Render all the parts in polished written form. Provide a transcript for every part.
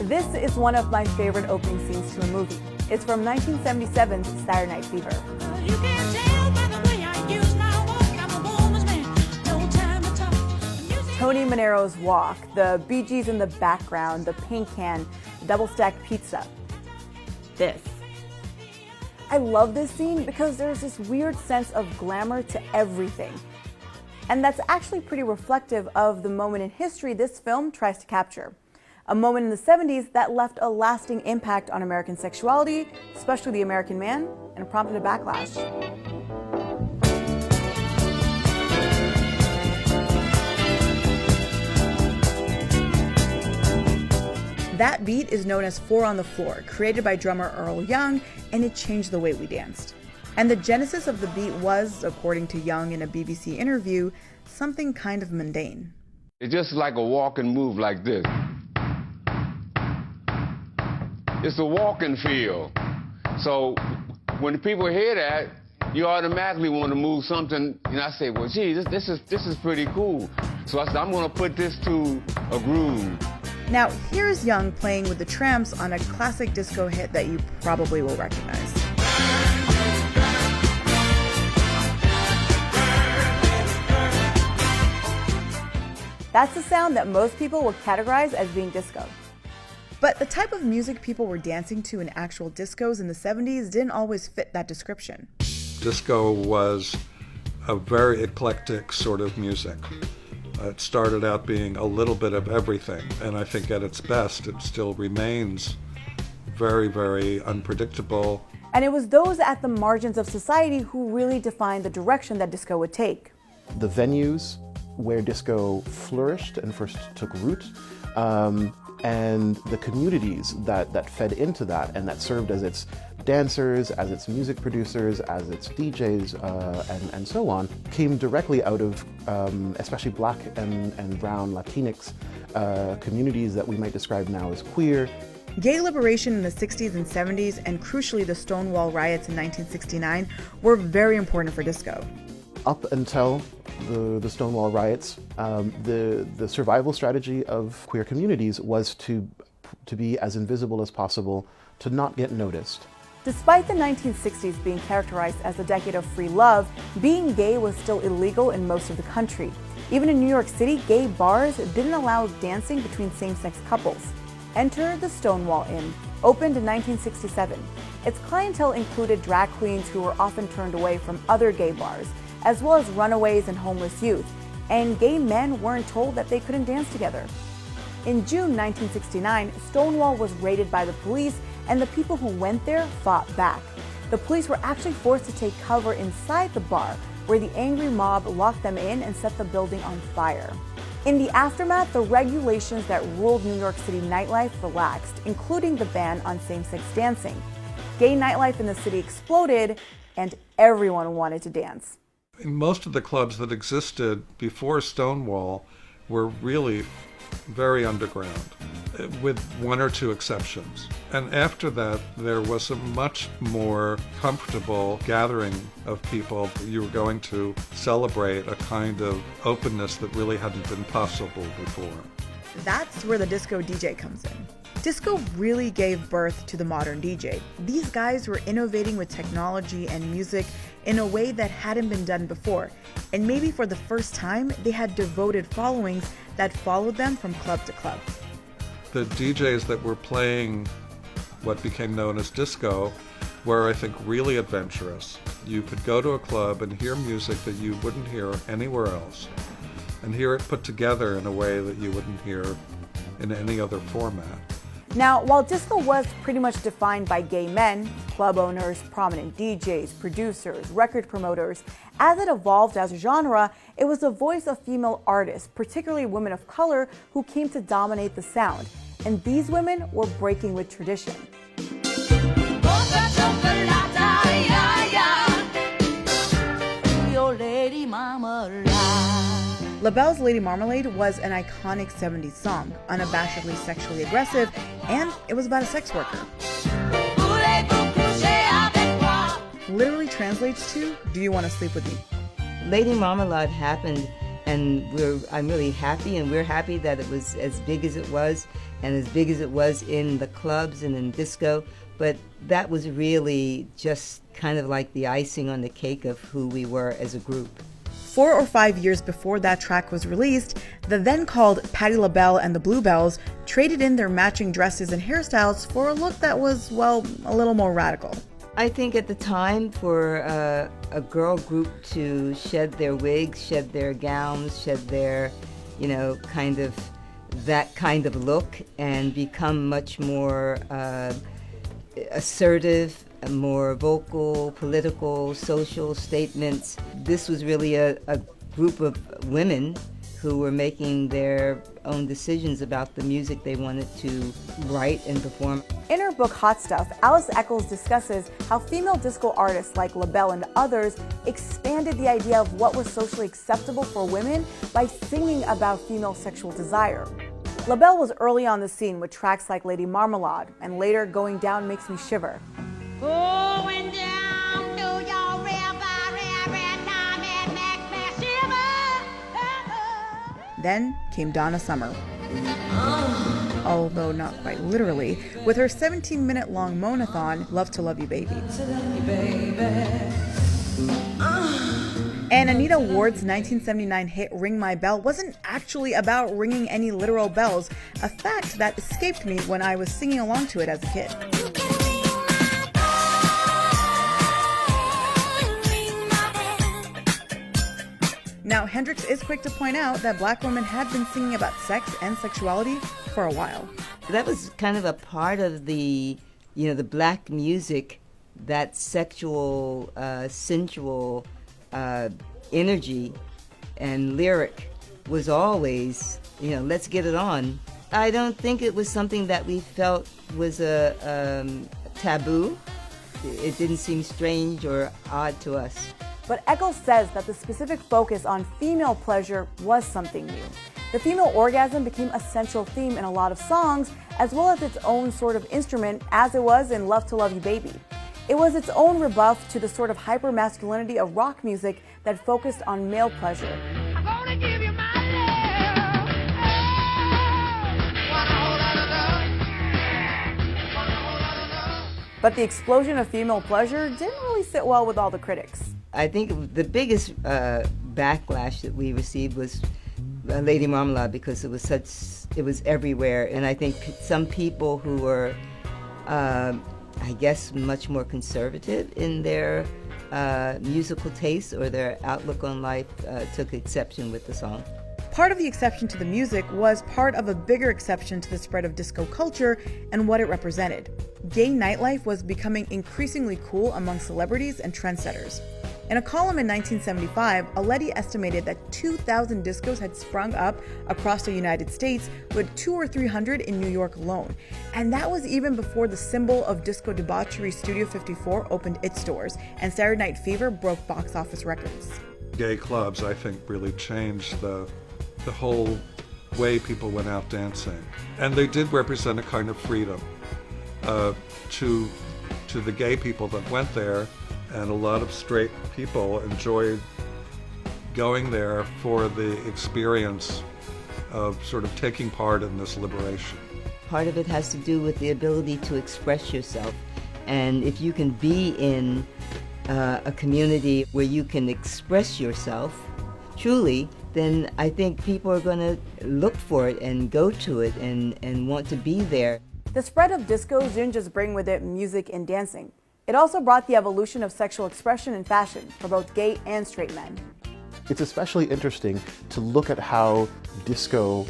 This is one of my favorite opening scenes to a movie. It's from 1977's Saturday Night Fever. You can't tell by the way I use my walk. I'm a woman's man, no time to talk. The music- Tony Manero's walk, the Bee Gees in the background, the paint can, double-stacked pizza. This. I love this scene because there's this weird sense of glamour to everything. And that's actually pretty reflective of the moment in history this film tries to capture. A moment in the 70s that left a lasting impact on American sexuality, especially the American man, and prompted a backlash. That beat is known as Four on the Floor, created by drummer Earl Young, and it changed the way we danced. And the genesis of the beat was, according to Young in a BBC interview, something kind of mundane. It's just like a walk and move like this. It's a walking feel. So when people hear that, you automatically want to move something, and I say, well, gee, this is pretty cool. So I said, I'm going to put this to a groove. Now, here's Young playing with the Tramps on a classic disco hit that you probably will recognize. That's the sound that most people would categorize as being disco. But the type of music people were dancing to in actual discos in the 70s didn't always fit that description. Disco was a very eclectic sort of music. It started out being a little bit of everything, and I think at its best it still remains very, very unpredictable. And it was those at the margins of society who really defined the direction that disco would take. The venues where disco flourished and first took root, and the communities that fed into that and that served as its dancers, as its music producers, as its DJs, and so on, came directly out of especially Black and Brown Latinx communities that we might describe now as queer. Gay liberation in the 60s and 70s, and crucially the Stonewall riots in 1969, were very important for disco. Up until the Stonewall riots, the survival strategy of queer communities was to be as invisible as possible, to not get noticed. Despite the 1960s being characterized as a decade of free love, being gay was still illegal in most of the country. Even in New York City, gay bars didn't allow dancing between same-sex couples. Enter the Stonewall Inn, opened in 1967. Its clientele included drag queens who were often turned away from other gay bars, as well as runaways and homeless youth, and gay men weren't told that they couldn't dance together. In June 1969, Stonewall was raided by the police, and the people who went there fought back. The police were actually forced to take cover inside the bar, where the angry mob locked them in and set the building on fire. In the aftermath, the regulations that ruled New York City nightlife relaxed, including the ban on same-sex dancing. Gay nightlife in the city exploded, and everyone wanted to dance. Most of the clubs that existed before Stonewall were really very underground, with one or two exceptions. And after that, there was a much more comfortable gathering of people. You were going to celebrate a kind of openness that really hadn't been possible before. That's where the disco DJ comes in. Disco really gave birth to the modern DJ. These guys were innovating with technology and music in a way that hadn't been done before. And maybe for the first time, they had devoted followings that followed them from club to club. The DJs that were playing what became known as disco were, I think, really adventurous. You could go to a club and hear music that you wouldn't hear anywhere else, and hear it put together in a way that you wouldn't hear in any other format. Now, while disco was pretty much defined by gay men, club owners, prominent DJs, producers, record promoters, as it evolved as a genre, it was the voice of female artists, particularly women of color, who came to dominate the sound. And these women were breaking with tradition. LaBelle's Lady Marmalade was an iconic 70s song, unabashedly sexually aggressive, and it was about a sex worker. Literally translates to, do you want to sleep with me? Lady Marmalade happened and I'm really happy, and we're happy that it was as big as it was, and as big as it was in the clubs and in disco. But that was really just kind of like the icing on the cake of who we were as a group. 4 or 5 years before that track was released, the then called Patti LaBelle and the Bluebells traded in their matching dresses and hairstyles for a look that was, well, a little more radical. I think at the time for a girl group to shed their wigs, shed their gowns, shed their, kind of that kind of look and become much more assertive, more vocal, political, social statements. This was really a group of women who were making their own decisions about the music they wanted to write and perform. In her book Hot Stuff, Alice Eccles discusses how female disco artists like LaBelle and others expanded the idea of what was socially acceptable for women by singing about female sexual desire. LaBelle was early on the scene with tracks like Lady Marmalade and later Going Down Makes Me Shiver. Going down to your river, every time it makes me shiver. Then came Donna Summer. Although not quite literally, with her 17-minute-long Monathon, Love to Love You Baby. And Anita Ward's 1979 hit Ring My Bell wasn't actually about ringing any literal bells, a fact that escaped me when I was singing along to it as a kid. Now, Hendrix is quick to point out that black women had been singing about sex and sexuality for a while. That was kind of a part of the black music, that sexual, sensual energy and lyric was always, let's get it on. I don't think it was something that we felt was a taboo. It didn't seem strange or odd to us. But Eccles says that the specific focus on female pleasure was something new. The female orgasm became a central theme in a lot of songs, as well as its own sort of instrument, as it was in Love to Love You Baby. It was its own rebuff to the sort of hyper-masculinity of rock music that focused on male pleasure. I'm gonna give you my love. Want a whole lot of love. Want a whole lot of love. But the explosion of female pleasure didn't really sit well with all the critics. I think the biggest backlash that we received was Lady Marmalade, because it was everywhere, and I think some people who were, I guess, much more conservative in their musical taste or their outlook on life took exception with the song. Part of the exception to the music was part of a bigger exception to the spread of disco culture and what it represented. Gay nightlife was becoming increasingly cool among celebrities and trendsetters. In a column in 1975, Aletti estimated that 2,000 discos had sprung up across the United States, with 200 or 300 in New York alone. And that was even before the symbol of disco debauchery Studio 54 opened its doors, and Saturday Night Fever broke box office records. Gay clubs, I think, really changed the whole way people went out dancing. And they did represent a kind of freedom to the gay people that went there. And a lot of straight people enjoyed going there for the experience of sort of taking part in this liberation. Part of it has to do with the ability to express yourself. And if you can be in a community where you can express yourself truly, then I think people are going to look for it and go to it and want to be there. The spread of discos didn't just bring with it music and dancing. It also brought the evolution of sexual expression in fashion for both gay and straight men. It's especially interesting to look at how disco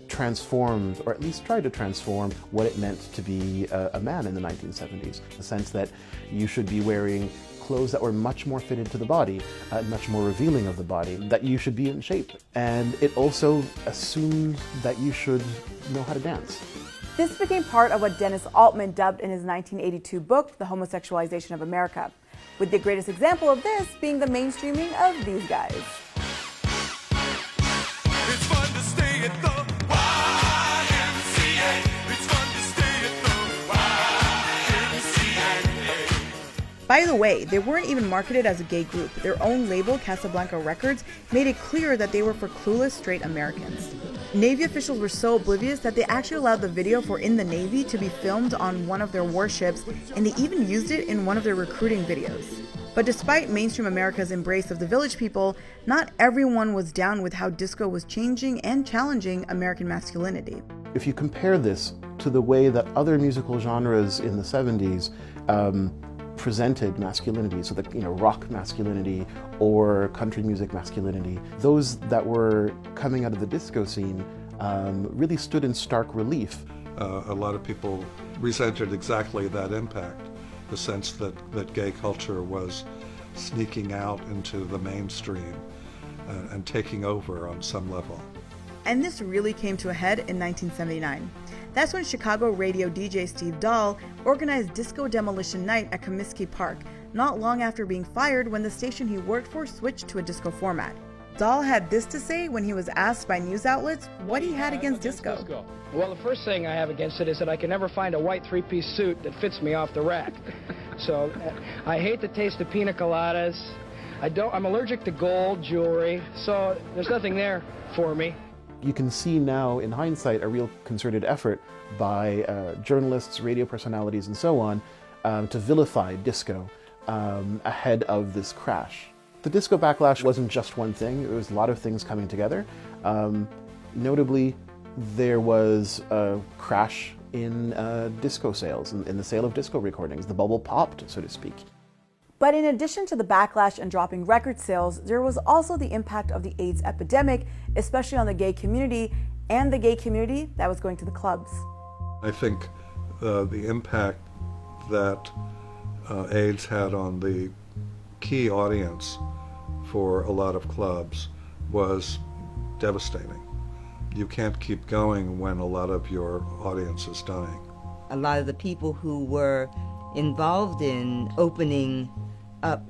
transformed, or at least tried to transform, what it meant to be a man in the 1970s. The sense that you should be wearing clothes that were much more fitted to the body, much more revealing of the body, that you should be in shape. And it also assumed that you should know how to dance. This became part of what Dennis Altman dubbed in his 1982 book, The Homosexualization of America, with the greatest example of this being the mainstreaming of these guys. It's fun to stay at the YMCA. It's fun to stay at the YMCA. By By the way, they weren't even marketed as a gay group. Their own label, Casablanca Records, made it clear that they were for clueless straight Americans. Navy officials were so oblivious that they actually allowed the video for In the Navy to be filmed on one of their warships, and they even used it in one of their recruiting videos. But despite mainstream America's embrace of the Village People, not everyone was down with how disco was changing and challenging American masculinity. If you compare this to the way that other musical genres in the 70s presented masculinity, so that, rock masculinity or country music masculinity, those that were coming out of the disco scene really stood in stark relief. A lot of people resented exactly that impact, the sense that gay culture was sneaking out into the mainstream and taking over on some level. And this really came to a head in 1979. That's when Chicago radio DJ Steve Dahl organized Disco Demolition Night at Comiskey Park, not long after being fired when the station he worked for switched to a disco format. Dahl had this to say when he was asked by news outlets what he had against disco. Well, the first thing I have against it is that I can never find a white three-piece suit that fits me off the rack. So I hate the taste of pina coladas. I'm allergic to gold jewelry, so there's nothing there for me. You can see now, in hindsight, a real concerted effort by journalists, radio personalities, and so on to vilify disco ahead of this crash. The disco backlash wasn't just one thing. It was a lot of things coming together. Notably, there was a crash in disco sales, in the sale of disco recordings. The bubble popped, so to speak. But in addition to the backlash and dropping record sales, there was also the impact of the AIDS epidemic, especially on the gay community and the gay community that was going to the clubs. I think the impact that AIDS had on the key audience for a lot of clubs was devastating. You can't keep going when a lot of your audience is dying. A lot of the people who were involved in opening up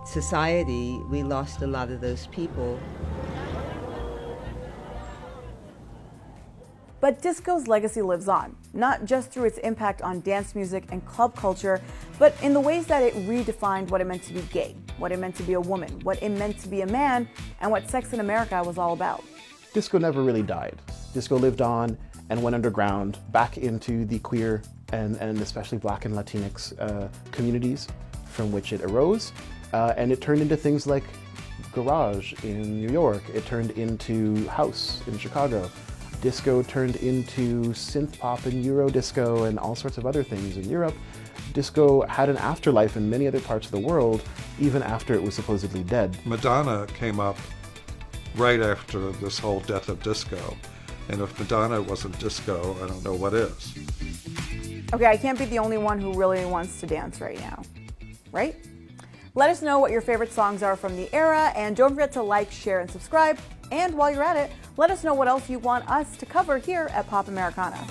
society, we lost a lot of those people. But disco's legacy lives on, not just through its impact on dance music and club culture, but in the ways that it redefined what it meant to be gay, what it meant to be a woman, what it meant to be a man, and what Sex in America was all about. Disco never really died. Disco lived on and went underground back into the queer and especially Black and Latinx communities from which it arose. And it turned into things like garage in New York. It turned into house in Chicago. Disco turned into synth pop and Euro disco and all sorts of other things in Europe. Disco had an afterlife in many other parts of the world, even after it was supposedly dead. Madonna came up right after this whole death of disco. And if Madonna wasn't disco, I don't know what is. Okay, I can't be the only one who really wants to dance right now, right? Let us know what your favorite songs are from the era, and don't forget to like, share, and subscribe. And while you're at it, let us know what else you want us to cover here at Pop Americana.